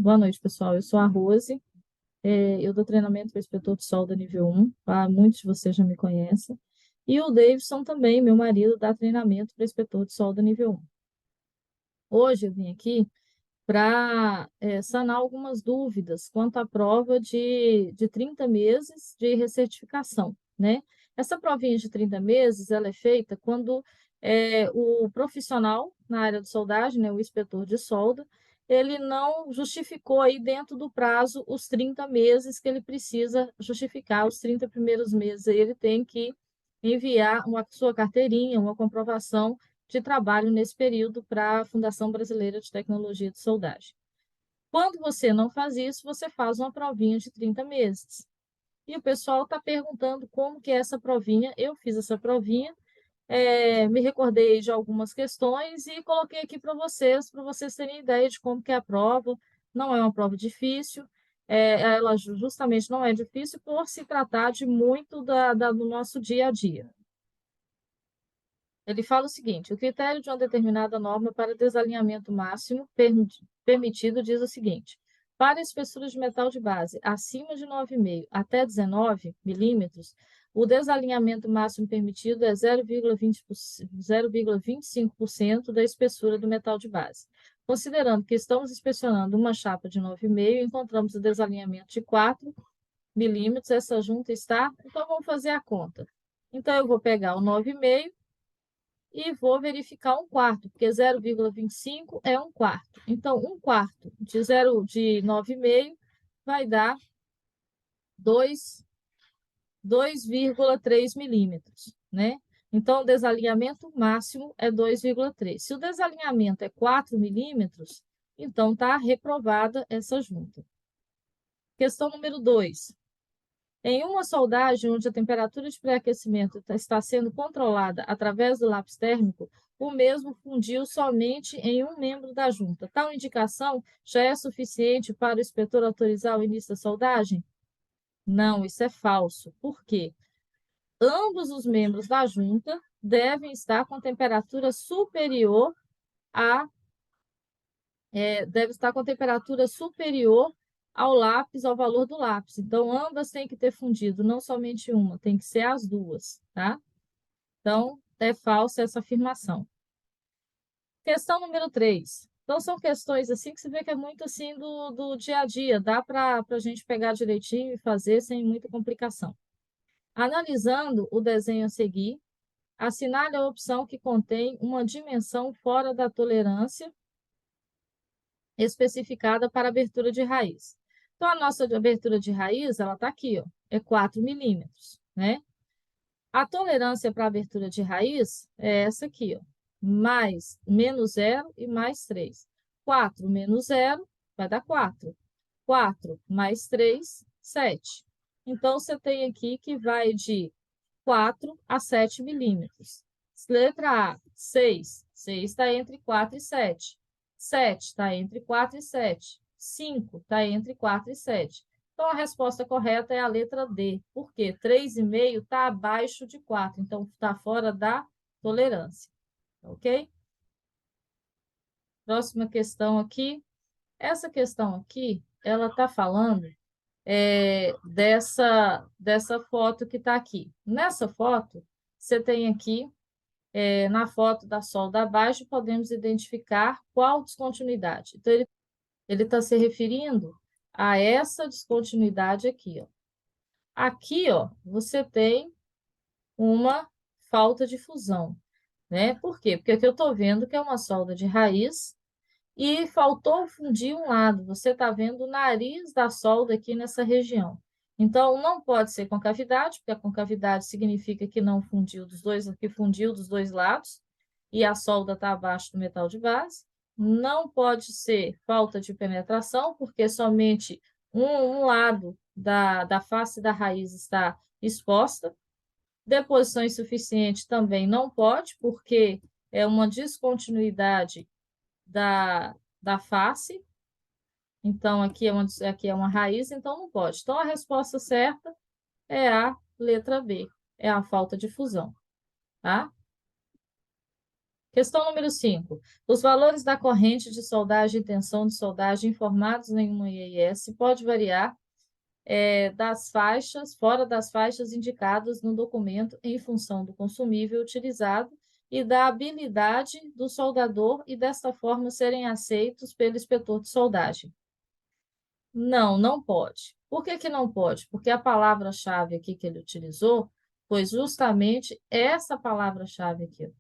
Boa noite, pessoal. Eu sou a Rose. Eu dou treinamento para inspetor de solda nível 1. Muitos de vocês já me conhecem. E o Davidson também, meu marido, dá treinamento para inspetor de solda nível 1. Hoje eu vim aqui para sanar algumas dúvidas quanto à prova de 30 meses de recertificação, né? Essa provinha de 30 meses, ela é feita quando o profissional na área de soldagem, né, o inspetor de solda, ele não justificou aí dentro do prazo os 30 meses que ele precisa justificar, os 30 primeiros meses. Aí ele tem que enviar uma sua carteirinha, uma comprovação de trabalho nesse período para a Fundação Brasileira de Tecnologia de Soldagem. Quando você não faz isso, você faz uma provinha de 30 meses. E o pessoal está perguntando como que é essa provinha. Eu fiz essa provinha, me recordei de algumas questões e coloquei aqui para vocês terem ideia de como que é a prova. Não é uma prova difícil, ela justamente não é difícil por se tratar de muito do nosso dia a dia. Ele fala o seguinte: o critério de uma determinada norma para desalinhamento máximo permitido diz o seguinte: para a espessura de metal de base acima de 9,5 até 19 milímetros, o desalinhamento máximo permitido é 0,25% da espessura do metal de base. Considerando que estamos inspecionando uma chapa de 9,5, encontramos o desalinhamento de 4 milímetros, essa junta está. Então, vamos fazer a conta. Então, eu vou pegar o 9,5 e vou verificar um quarto, porque 0,25 é um quarto. Então, um quarto de 9,5 vai dar 2,3 milímetros, né? Então, o desalinhamento máximo é 2,3. Se o desalinhamento é 4 milímetros, então está reprovada essa junta. Questão número 2. Em uma soldagem onde a temperatura de pré-aquecimento está sendo controlada através do lápis térmico, o mesmo fundiu somente em um membro da junta. Tal indicação já é suficiente para o inspetor autorizar o início da soldagem? Não, isso é falso. Por quê? Ambos os membros da junta devem estar com temperatura superior a deve estar com temperatura superior ao lápis, ao valor do lápis. Então, ambas têm que ter fundido, não somente uma, tem que ser as duas, tá? Então, é falsa essa afirmação. Questão número 3. Então, são questões assim que você vê que é muito assim do dia a dia, dá para a gente pegar direitinho e fazer sem muita complicação. Analisando o desenho a seguir, assinale a opção que contém uma dimensão fora da tolerância especificada para abertura de raiz. Então, a nossa abertura de raiz, ela está aqui, ó, é 4 milímetros, né? A tolerância para abertura de raiz é essa aqui, ó, mais menos 0 e mais 3. 4 menos 0 vai dar 4. 4 mais 3, 7. Então, você tem aqui que vai de 4 a 7 milímetros. Letra A, 6. 6 está entre 4 e 7. 7 está entre 4 e 7. 5 está entre 4 e 7. Então, a resposta correta é a letra D. Por quê? 3,5 está abaixo de 4. Então, está fora da tolerância. Ok? Próxima questão aqui. Essa questão aqui, ela está falando dessa foto que está aqui. Nessa foto, você tem aqui, na foto da solda abaixo, podemos identificar qual descontinuidade. Então, ele está se referindo a essa descontinuidade aqui, ó. Aqui, ó, você tem uma falta de fusão, né? Por quê? Porque aqui eu estou vendo que é uma solda de raiz e faltou fundir um lado. Você está vendo o nariz da solda aqui nessa região. Então, não pode ser concavidade, porque a concavidade significa que não fundiu dos dois, que fundiu dos dois lados, e a solda está abaixo do metal de base. Não pode ser falta de penetração, porque somente um lado da face da raiz está exposta. Deposição insuficiente também não pode, porque é uma descontinuidade da face. Então, aqui é uma raiz, então não pode. Então, a resposta certa é a letra B, é a falta de fusão, tá? Questão número 5. Os valores da corrente de soldagem e tensão de soldagem informados em uma IES pode variar das faixas, fora das faixas indicadas no documento em função do consumível utilizado e da habilidade do soldador e desta forma serem aceitos pelo inspetor de soldagem. Não, não pode. Por que que não pode? Porque a palavra-chave aqui que ele utilizou foi justamente essa palavra-chave aqui.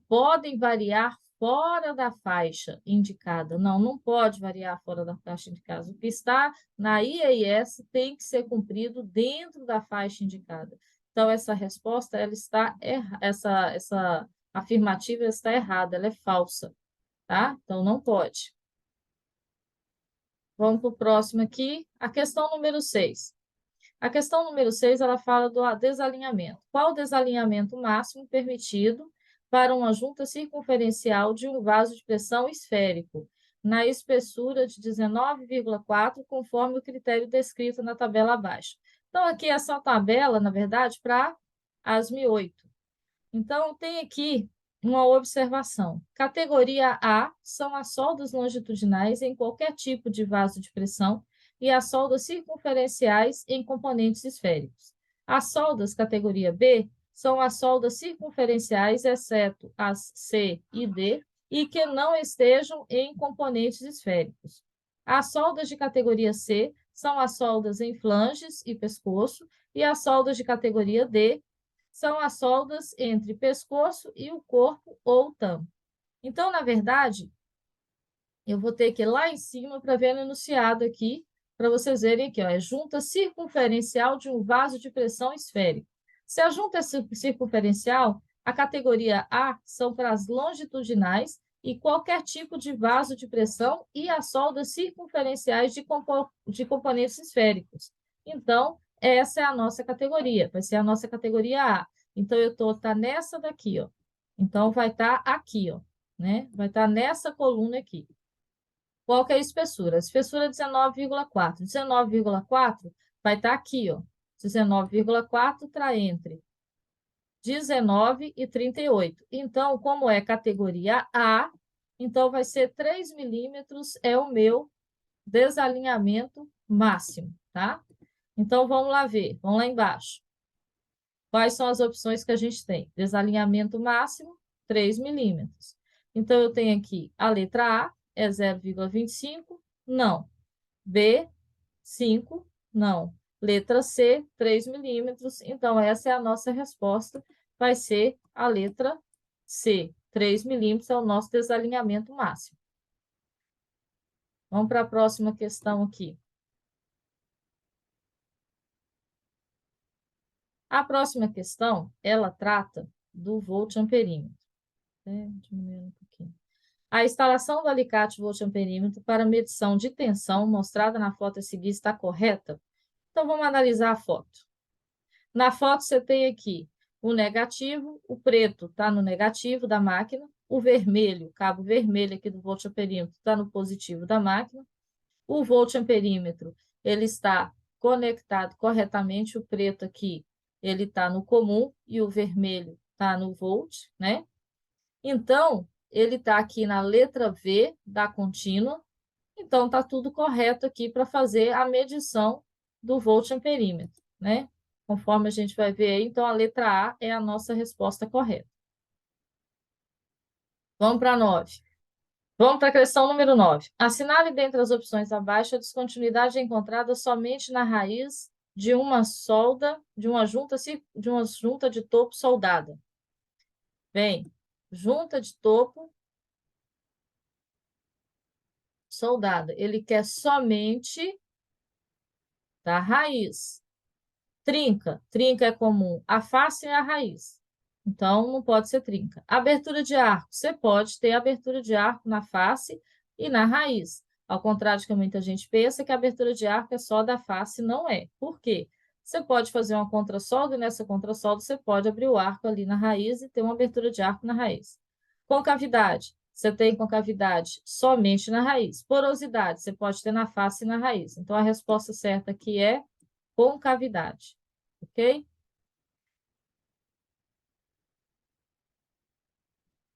Podem variar fora da faixa indicada. Não, não pode variar fora da faixa indicada. O que está na IES tem que ser cumprido dentro da faixa indicada. Então, essa resposta, essa afirmativa está errada, ela é falsa, tá? Então, não pode. Vamos para o próximo aqui, a questão número 6. A questão número 6, ela fala do desalinhamento. Qual o desalinhamento máximo permitido para uma junta circunferencial de um vaso de pressão esférico, na espessura de 19,4, conforme o critério descrito na tabela abaixo? Então, aqui essa tabela, na verdade, para ASME 8. Então, tem aqui uma observação. Categoria A são as soldas longitudinais em qualquer tipo de vaso de pressão e as soldas circunferenciais em componentes esféricos. As soldas categoria B são as soldas circunferenciais, exceto as C e D, e que não estejam em componentes esféricos. As soldas de categoria C são as soldas em flanges e pescoço, e as soldas de categoria D são as soldas entre pescoço e o corpo ou tampo. Então, na verdade, eu vou ter que ir lá em cima para ver no enunciado aqui, para vocês verem aqui, ó, é junta circunferencial de um vaso de pressão esférico. Se a junta é circunferencial, a categoria A são para as longitudinais e qualquer tipo de vaso de pressão e as soldas circunferenciais de componentes esféricos. Então, essa é a nossa categoria, vai ser a nossa categoria A. Então, eu estou nessa daqui, ó. Então, vai estar aqui, ó, né? Vai estar nessa coluna aqui. Qual que é a espessura? A espessura é 19,4. 19,4 vai estar aqui, ó. 19,4 está entre 19 e 38. Então, como é categoria A, então vai ser 3 milímetros é o meu desalinhamento máximo, tá? Então, vamos lá ver. Vamos lá embaixo. Quais são as opções que a gente tem? Desalinhamento máximo, 3 milímetros. Então, eu tenho aqui a letra A, é 0,25, não. B, 5, não. Letra C, 3 milímetros. Então, essa é a nossa resposta. Vai ser a letra C. 3 milímetros é o nosso desalinhamento máximo. Vamos para a próxima questão aqui. A próxima questão, ela trata do volt-amperímetro. Diminuindo um pouquinho. A instalação do alicate volt-amperímetro para medição de tensão mostrada na foto a seguir está correta? Então, vamos analisar a foto. Na foto, você tem aqui o negativo, o preto está no negativo da máquina, o vermelho, o cabo vermelho aqui do volt-amperímetro está no positivo da máquina, o volt-amperímetro, ele está conectado corretamente, o preto aqui, ele está no comum e o vermelho está no volt, né? Então, ele está aqui na letra V da contínua, então está tudo correto aqui para fazer a medição do volt-amperímetro, né? Conforme a gente vai ver aí, então a letra A é a nossa resposta correta. Vamos para 9. Vamos para a questão número 9. Assinale dentre as opções abaixo a descontinuidade encontrada somente na raiz de uma solda, de uma junta de topo soldada. Bem, junta de topo soldada. Ele quer somente da raiz. Trinca. Trinca é comum a face e a raiz. Então, não pode ser trinca. Abertura de arco. Você pode ter abertura de arco na face e na raiz. Ao contrário do que muita gente pensa, que a abertura de arco é só da face, não é. Por quê? Você pode fazer uma contrassolda e nessa contrassolda você pode abrir o arco ali na raiz e ter uma abertura de arco na raiz. Concavidade. Você tem concavidade somente na raiz. Porosidade. Você pode ter na face e na raiz. Então, a resposta certa aqui é concavidade. Ok?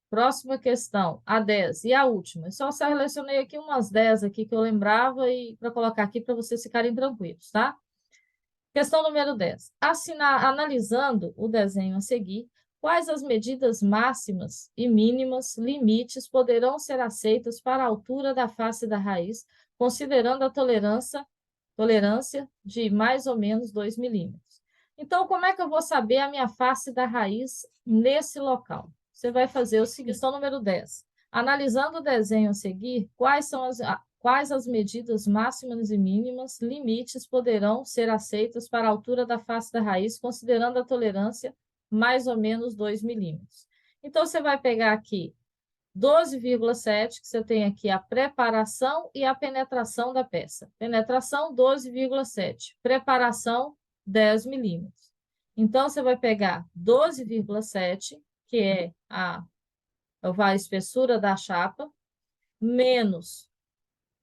Próxima questão, a 10. E a última. Eu só selecionei aqui umas 10 aqui que eu lembrava e para colocar aqui para vocês ficarem tranquilos, tá? Questão número 10. Analisando o desenho a seguir, quais as medidas máximas e mínimas limites poderão ser aceitas para a altura da face da raiz, considerando a tolerância de mais ou menos 2 milímetros? Então, como é que eu vou saber a minha face da raiz nesse local? Você vai fazer o seguinte, questão número 10. Analisando o desenho a seguir, quais as medidas máximas e mínimas limites poderão ser aceitas para a altura da face da raiz, considerando a tolerância mais ou menos 2 milímetros? Então, você vai pegar aqui 12,7, que você tem aqui a preparação e a penetração da peça. Penetração, 12,7. Preparação, 10 milímetros. Então, você vai pegar 12,7, que é a espessura da chapa, menos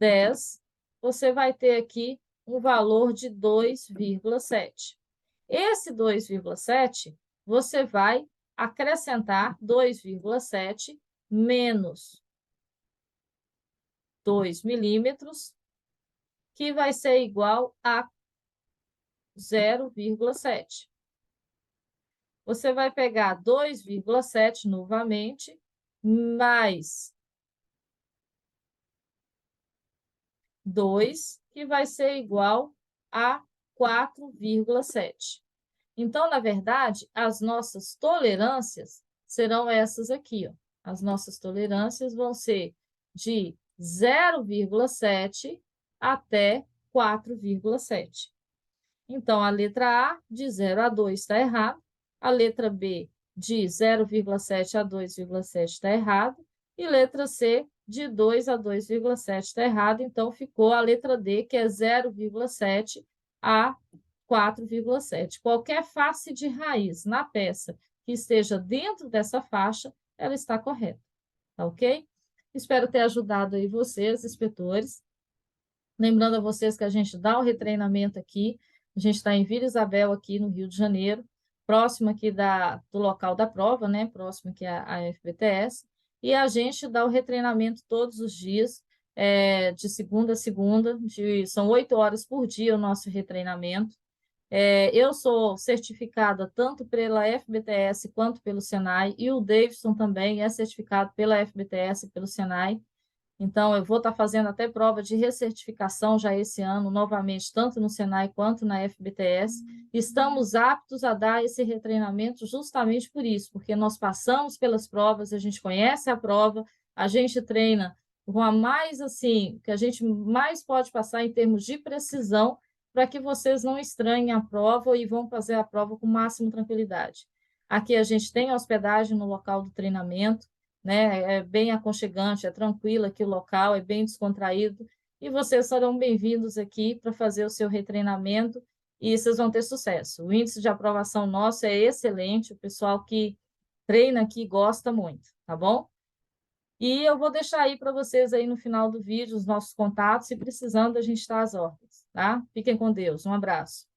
10, você vai ter aqui um valor de 2,7. Esse 2,7, você vai acrescentar 2,7 menos 2 milímetros, que vai ser igual a 0,7. Você vai pegar 2,7 novamente, mais 2, que vai ser igual a 4,7. Então, na verdade, as nossas tolerâncias serão essas aqui, ó. As nossas tolerâncias vão ser de 0,7 até 4,7. Então, a letra A, de 0 a 2, está errado. A letra B, de 0,7 a 2,7, está errado. E letra C, de 2 a 2,7, está errado. Então, ficou a letra D, que é 0,7 a 4,7. Qualquer face de raiz na peça que esteja dentro dessa faixa, ela está correta, tá ok? Espero ter ajudado aí vocês, inspetores. Lembrando a vocês que a gente dá o retreinamento aqui, a gente está em Vila Isabel, aqui no Rio de Janeiro, próximo aqui do local da prova, né? Próximo aqui à FBTS, e a gente dá o retreinamento todos os dias, de segunda a segunda, são 8 horas por dia o nosso retreinamento. Eu sou certificada tanto pela FBTS quanto pelo Senai, e o Davidson também é certificado pela FBTS e pelo Senai. Então, eu vou estar fazendo até prova de recertificação já esse ano, novamente, tanto no Senai quanto na FBTS. Estamos aptos a dar esse retreinamento justamente por isso, porque nós passamos pelas provas, a gente conhece a prova, a gente treina com a mais, assim, que a gente mais pode passar em termos de precisão, para que vocês não estranhem a prova e vão fazer a prova com máxima tranquilidade. Aqui a gente tem hospedagem no local do treinamento, né? É bem aconchegante, é tranquilo aqui o local, é bem descontraído, e vocês serão bem-vindos aqui para fazer o seu retreinamento e vocês vão ter sucesso. O índice de aprovação nosso é excelente, o pessoal que treina aqui gosta muito, tá bom? E eu vou deixar aí para vocês aí no final do vídeo os nossos contatos, e precisando a gente está às ordens, tá? Fiquem com Deus, um abraço.